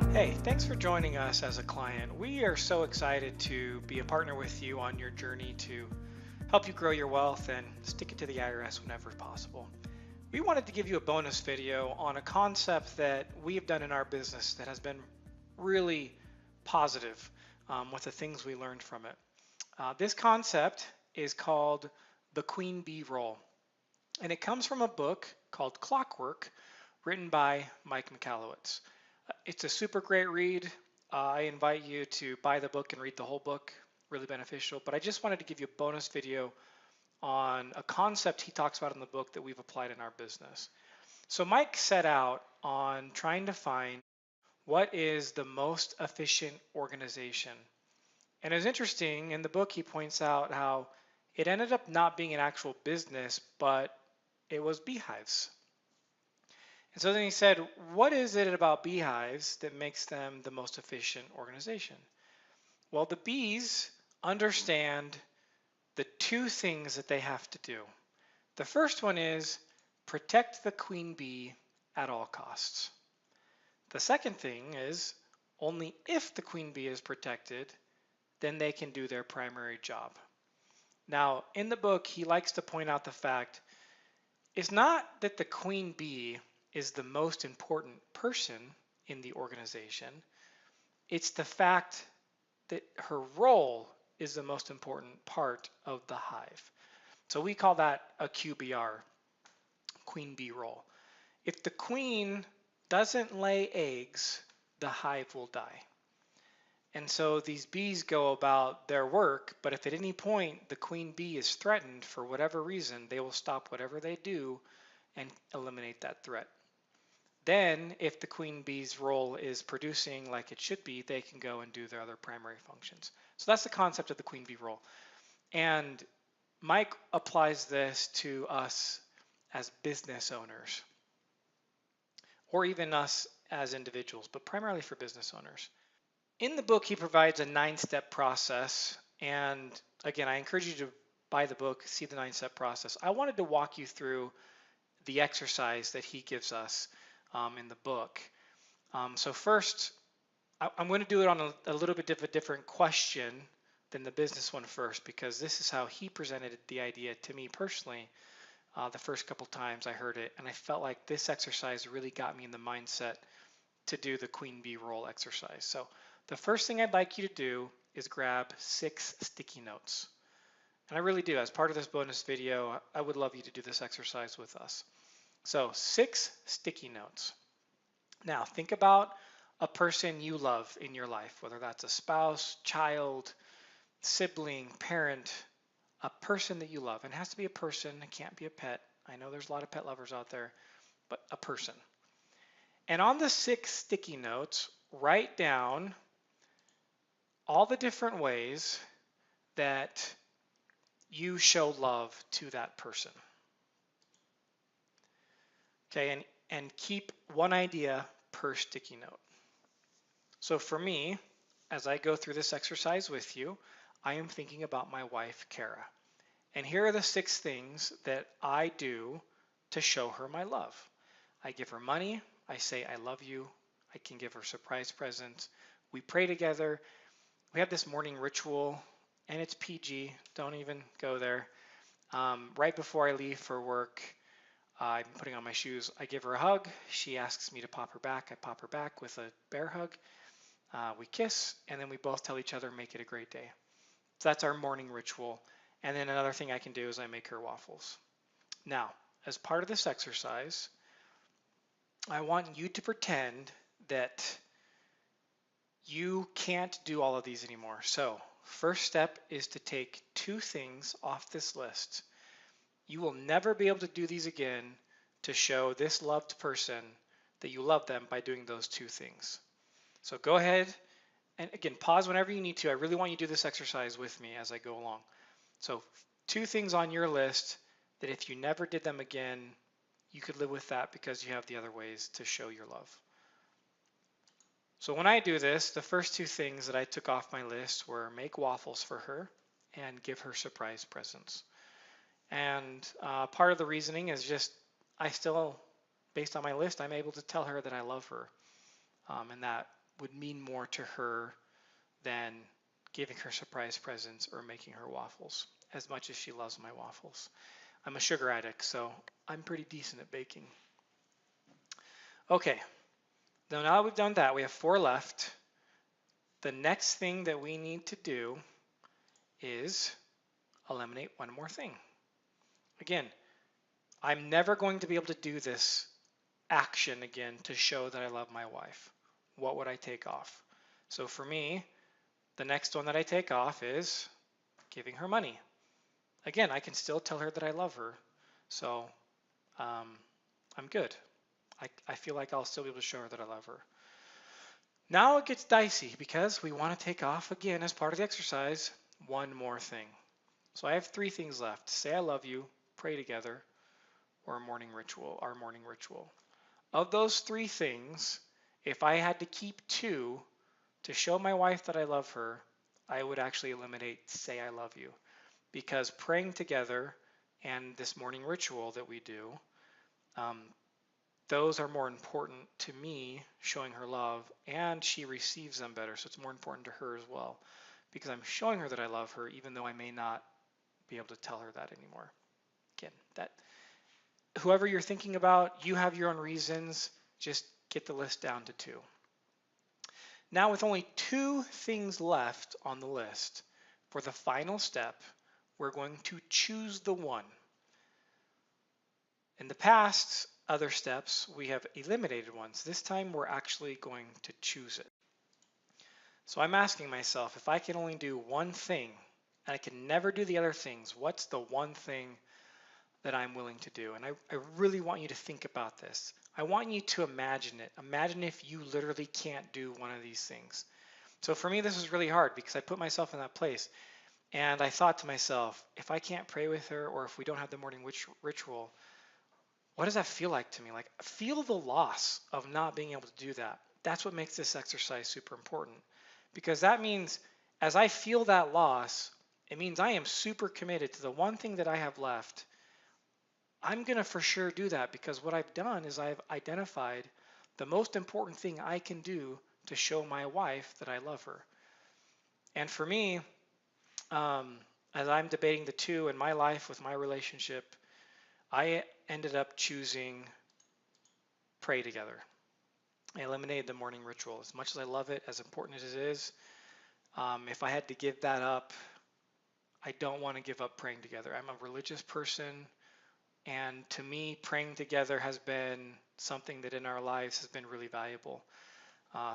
Hey, thanks for joining us as a client. We are so excited to be a partner with you on your journey to help you grow your wealth and stick it to the IRS whenever possible. We wanted to give you a bonus video on a concept that we have done in our business that has been really positive with the things we learned from it. This concept is called the Queen Bee Role, and it comes from a book called Clockwork written by Mike Michalowicz. It's a super great read. I invite you to buy the book and read the whole book, really beneficial. But I just wanted to give you a bonus video on a concept he talks about in the book that we've applied in our business. So Mike set out on trying to find what is the most efficient organization. And it's interesting, in the book he points out how it ended up not being an actual business, but it was beehives. And so then he said, what is it about beehives that makes them the most efficient organization? Well, the bees understand the two things that they have to do. The first one is protect the queen bee at all costs. The second thing is only if the queen bee is protected, then they can do their primary job. Now, in the book, he likes to point out the fact it's not that the queen bee is the most important person in the organization. It's the fact that her role is the most important part of the hive. So we call that a QBR, queen bee role. If the queen doesn't lay eggs, the hive will die. And so these bees go about their work, but if at any point the queen bee is threatened for whatever reason, they will stop whatever they do and eliminate that threat. Then, if the queen bee's role is producing like it should be, they can go and do their other primary functions. So that's the concept of the queen bee role. And Mike applies this to us as business owners, or even us as individuals, but primarily for business owners. In the book, he provides a 9-step process. And again, I encourage you to buy the book, see the 9-step process. I wanted to walk you through the exercise that he gives us in the book. So first, I'm going to do it on a little bit of a different question than the business one first, because this is how he presented the idea to me personally the first couple times I heard it. And I felt like this exercise really got me in the mindset to do the queen bee role exercise. So the first thing I'd like you to do is grab 6 sticky notes. And I really do. As part of this bonus video, I would love you to do this exercise with us. So 6 sticky notes. Now think about a person you love in your life, whether that's a spouse, child, sibling, parent, a person that you love. And it has to be a person, it can't be a pet. I know there's a lot of pet lovers out there, but a person. And on the 6 sticky notes, write down all the different ways that you show love to that person. Okay, and keep one idea per sticky note. So for me, as I go through this exercise with you, I am thinking about my wife, Kara. And here are the 6 things that I do to show her my love. I give her money. I say, I love you. I can give her surprise presents. We pray together. We have this morning ritual, and it's PG. Don't even go there. Right before I leave for work, I'm putting on my shoes. I give her a hug. She asks me to pop her back. I pop her back with a bear hug. We kiss, and then we both tell each other, make it a great day. So that's our morning ritual. And then another thing I can do is I make her waffles. Now, as part of this exercise, I want you to pretend that you can't do all of these anymore. So, first step is to take 2 things off this list. You will never be able to do these again to show this loved person that you love them by doing those 2 things. So go ahead and again, pause whenever you need to. I really want you to do this exercise with me as I go along. So 2 things on your list that if you never did them again, you could live with that because you have the other ways to show your love. So when I do this, the first 2 things that I took off my list were make waffles for her and give her surprise presents. And part of the reasoning is just I still, based on my list, I'm able to tell her that I love her, and that would mean more to her than giving her surprise presents or making her waffles, as much as she loves my waffles. I'm a sugar addict, so I'm pretty decent at baking. Okay, now that we've done that, we have 4 left. The next thing that we need to do is eliminate one more thing. Again, I'm never going to be able to do this action again to show that I love my wife. What would I take off? So for me, the next one that I take off is giving her money. Again, I can still tell her that I love her, so I'm good. I feel like I'll still be able to show her that I love her. Now it gets dicey because we want to take off again as part of the exercise one more thing. So I have 3 things left: say I love you, pray together, or our morning ritual. Of those 3 things, if I had to keep 2 to show my wife that I love her, I would actually eliminate say I love you, because praying together and this morning ritual that we do, those are more important to me, showing her love, and she receives them better, so it's more important to her as well, because I'm showing her that I love her even though I may not be able to tell her that anymore. Again, that whoever you're thinking about, you have your own reasons, just get the list down to 2. Now with only 2 things left on the list, for the final step, we're going to choose the one. In the past, other steps, we have eliminated ones. This time we're actually going to choose it. So I'm asking myself, if I can only do one thing, and I can never do the other things, what's the one thing that I'm willing to do? And I really want you to think about this. I want you to imagine it. Imagine if you literally can't do one of these things. So for me, this was really hard because I put myself in that place. And I thought to myself, if I can't pray with her, or if we don't have the morning ritual, what does that feel like to me? Like, feel the loss of not being able to do that. That's what makes this exercise super important, because that means as I feel that loss, it means I am super committed to the one thing that I have left. I'm going to for sure do that, because what I've done is I've identified the most important thing I can do to show my wife that I love her. And for me, as I'm debating the 2 in my life with my relationship, I ended up choosing pray together. I eliminated the morning ritual. As much as I love it, as important as it is, if I had to give that up, I don't want to give up praying together. I'm a religious person, and to me, praying together has been something that in our lives has been really valuable.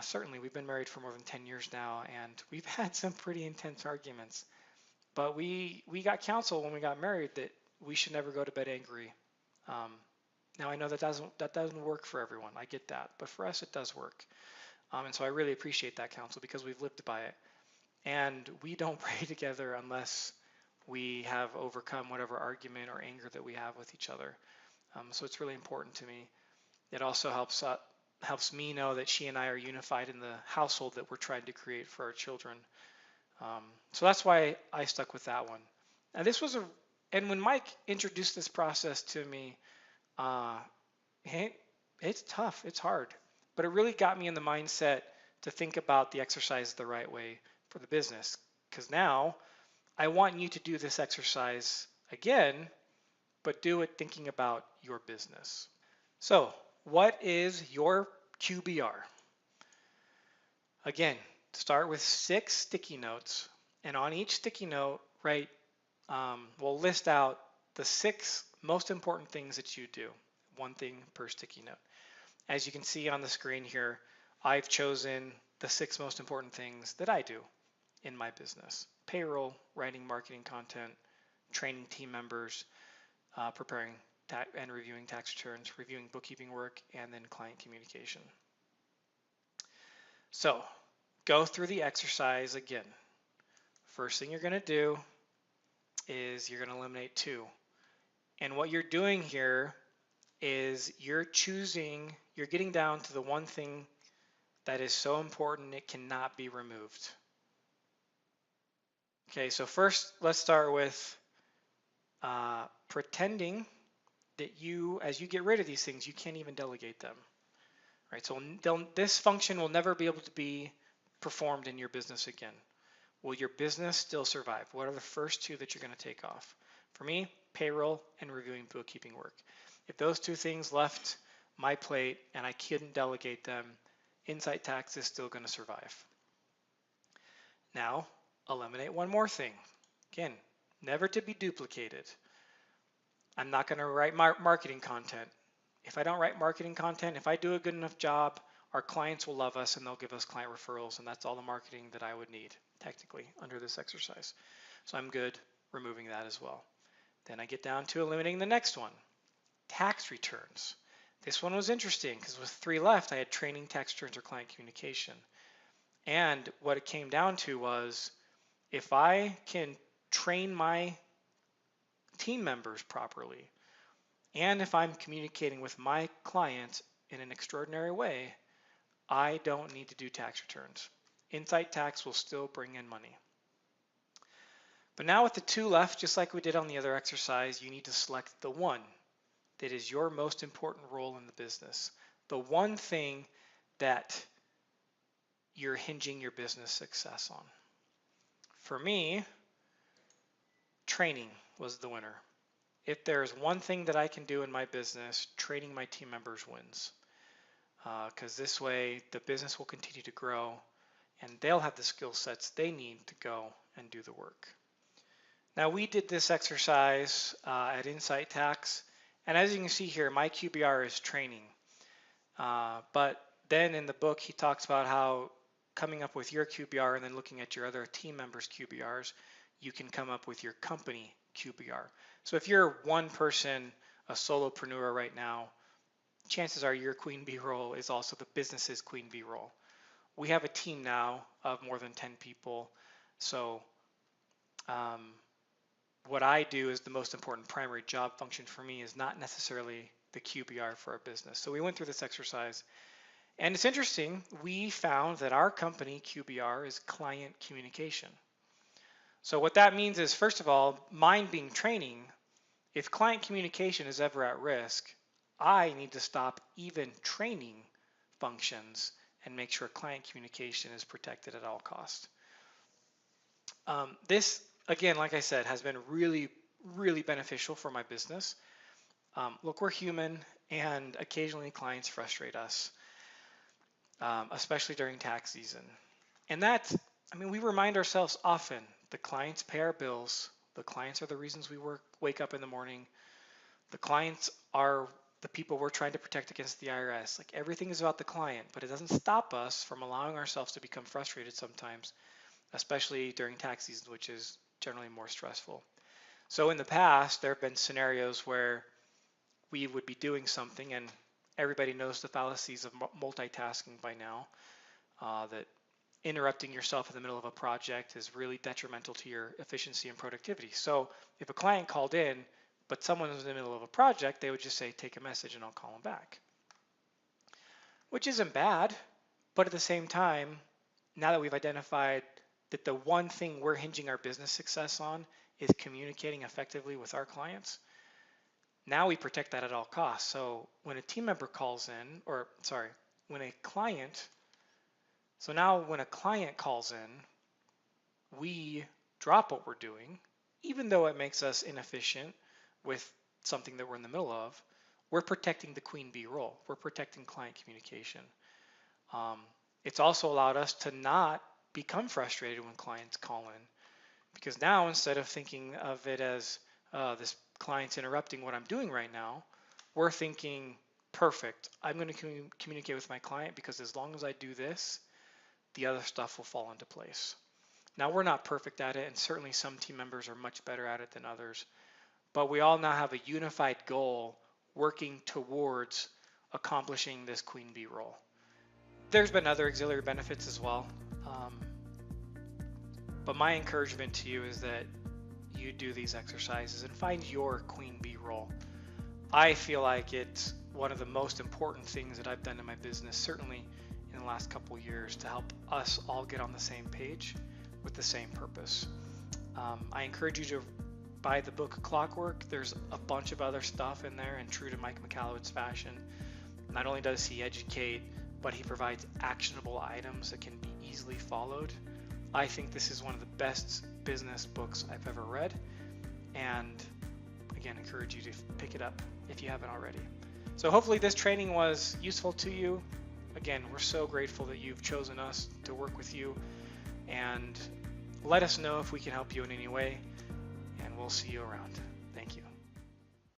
Certainly, we've been married for more than 10 years now, and we've had some pretty intense arguments. But we got counsel when we got married that we should never go to bed angry. Now I know that doesn't work for everyone. I get that, but for us it does work. And so I really appreciate that counsel, because we've lived by it. And we don't pray together unless we have overcome whatever argument or anger that we have with each other. So it's really important to me. It also helps me know that she and I are unified in the household that we're trying to create for our children. So that's why I stuck with that one. And and when Mike introduced this process to me, it's tough, it's hard, but it really got me in the mindset to think about the exercise the right way for the business. Because now I want you to do this exercise again, but do it thinking about your business. So what is your QBR? Again, start with 6 sticky notes, and on each sticky note, we'll list out the 6 most important things that you do. 1 thing per sticky note. As you can see on the screen here, I've chosen the 6 most important things that I do in my business: payroll, writing marketing content, training team members, preparing and reviewing tax returns, reviewing bookkeeping work, and then client communication. So go through the exercise again. First thing you're going to do is you're going to eliminate 2. And what you're doing here is you're getting down to the one thing that is so important it cannot be removed. Okay, so first let's start with pretending that as you get rid of these things, you can't even delegate them. right? So this function will never be able to be performed in your business again. Will your business still survive? What are the first two that you're going to take off? For me, payroll and reviewing bookkeeping work. If those two things left my plate and I couldn't delegate them, Incite Tax is still going to survive. Now, eliminate one more thing. Again, never to be duplicated. I'm not going to write marketing content. If I don't write marketing content, if I do a good enough job, our clients will love us and they'll give us client referrals, and that's all the marketing that I would need, technically, under this exercise. So I'm good removing that as well. Then I get down to eliminating the next one, tax returns. This one was interesting because with 3 left, I had training, tax returns, or client communication. And what it came down to was, if I can train my team members properly, and if I'm communicating with my clients in an extraordinary way, I don't need to do tax returns. Incite Tax will still bring in money. But now with the 2 left, just like we did on the other exercise, you need to select the one that is your most important role in the business. The one thing that you're hinging your business success on. For me, training was the winner. If there's one thing that I can do in my business, training my team members wins. Because this way the business will continue to grow and they'll have the skill sets they need to go and do the work. Now we did this exercise at Incite Tax, and as you can see here, my QBR is training. But then in the book he talks about how coming up with your QBR and then looking at your other team members' QBRs, you can come up with your company QBR. So if you're one person, a solopreneur right now, chances are your queen bee role is also the business's queen bee role. We have a team now of more than 10 people. So what I do is the most important primary job function for me is not necessarily the QBR for our business. So we went through this exercise. And it's interesting, we found that our company QBR is client communication. So what that means is, first of all, mine being training, if client communication is ever at risk, I need to stop even training functions and make sure client communication is protected at all costs. This, again, like I said, has been really, really beneficial for my business. Look, we're human, and occasionally clients frustrate us, especially during tax season. And that's, we remind ourselves often, the clients pay our bills. The clients are the reasons we wake up in the morning. The clients are the people we're trying to protect against the IRS. Like, everything is about the client, but it doesn't stop us from allowing ourselves to become frustrated sometimes, especially during tax season, which is generally more stressful. So in the past, there have been scenarios where we would be doing something, and everybody knows the fallacies of multitasking by now, that interrupting yourself in the middle of a project is really detrimental to your efficiency and productivity. So if a client called in, but someone was in the middle of a project, they would just say, take a message and I'll call them back. Which isn't bad, but at the same time, now that we've identified that the one thing we're hinging our business success on is communicating effectively with our clients, now we protect that at all costs. So when a team member calls in, when a client calls in, we drop what we're doing, even though it makes us inefficient with something that we're in the middle of. We're protecting the queen bee role. We're protecting client communication. It's also allowed us to not become frustrated when clients call in, because now instead of thinking of it as this client's interrupting what I'm doing right now, we're thinking, perfect, I'm going to communicate with my client, because as long as I do this, the other stuff will fall into place. Now, we're not perfect at it, and certainly some team members are much better at it than others, but we all now have a unified goal working towards accomplishing this queen bee role. There's been other auxiliary benefits as well, but my encouragement to you is that you do these exercises and find your queen bee role. I feel like it's one of the most important things that I've done in my business, certainly in the last couple years, to help us all get on the same page with the same purpose. I encourage you to buy the book Clockwork. There's a bunch of other stuff in there, and true to Mike Michalowicz fashion, not only does he educate but he provides actionable items that can be easily followed. I think this is one of the best business books I've ever read, and again, encourage you to pick it up if you haven't already. So hopefully this training was useful to you. Again, we're so grateful that you've chosen us to work with you, and let us know if we can help you in any way, and we'll see you around.